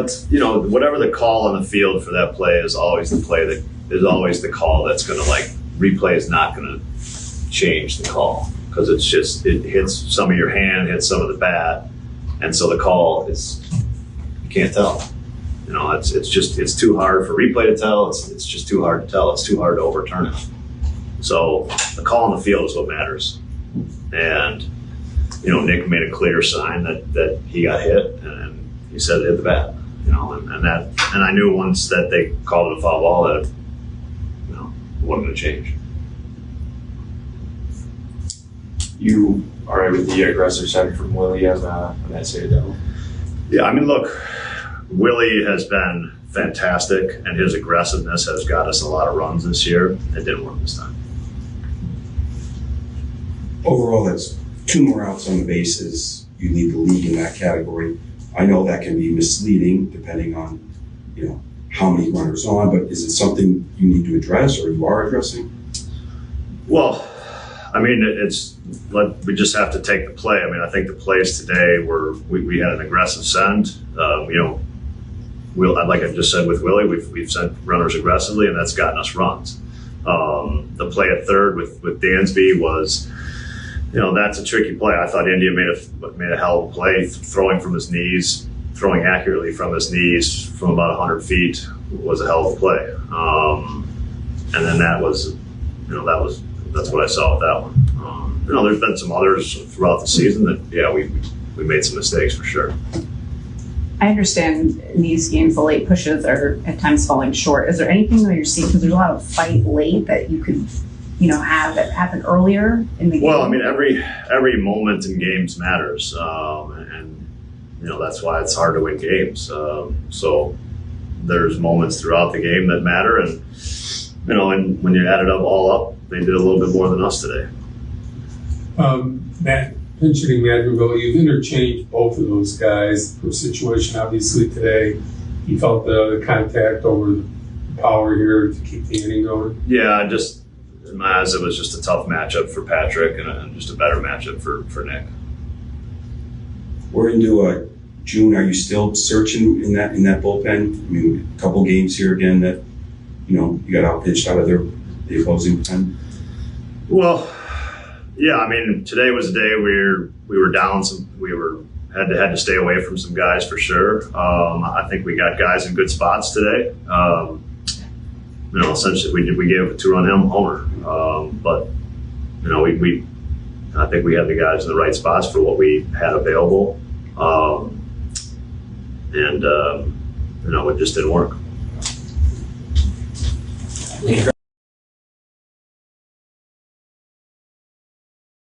it's, whatever the call on the field for that play is always the play that is always the call that's going to, like, replay is not going to change the call, because it's just, it hits some of your hand, hits some of the bat, and so the call is, you can't tell. It's too hard for replay to tell. It's just too hard to tell. It's too hard to overturn it. So the call on the field is what matters. And, Nick made a clear sign that he got hit, and he said hit the bat, and I knew once that they called it a foul ball that it wasn't going to change. You all right with the aggressive side from Willie on that Citadel? Yeah, I mean, look, Willie has been fantastic, and his aggressiveness has got us a lot of runs this year. It didn't work this time. Overall, that's 2 more outs on the bases. You lead the league in that category. I know that can be misleading depending on, how many runners on, but is it something you need to address, or you are addressing? Well, I mean, we just have to take the play. I mean, I think the plays today we had an aggressive send. Like I just said with Willie, we've sent runners aggressively, and that's gotten us runs. The play at third with Dansby was, that's a tricky play. I thought India made a hell of a play, throwing accurately from his knees from about 100 feet was a hell of a play. And then that's what I saw with that one. There's been some others throughout the season that, we made some mistakes for sure. I understand in these games the late pushes are at times falling short. Is there anything that you're seeing, because there's a lot of fight late, that you could have it happen earlier in the game? Well, I mean, every moment in games matters, and that's why it's hard to win games. So there's moments throughout the game that matter, and and when you add it all up, they did a little bit more than us today. Matt, mentioning Madrigal, you've interchanged both of those guys for a situation. Obviously today, you felt the contact over the power here to keep the inning going. Yeah, in my eyes, it was just a tough matchup for Patrick and just a better matchup for Nick. We're into June. Are you still searching in that bullpen? I mean, a couple games here again that you got outpitched out of the opposing pen. Well, yeah. I mean, today was a day where we were down some. We had to stay away from some guys for sure. I think we got guys in good spots today. Essentially we gave a 2-run homer, but I think we had the guys in the right spots for what we had available, and it just didn't work.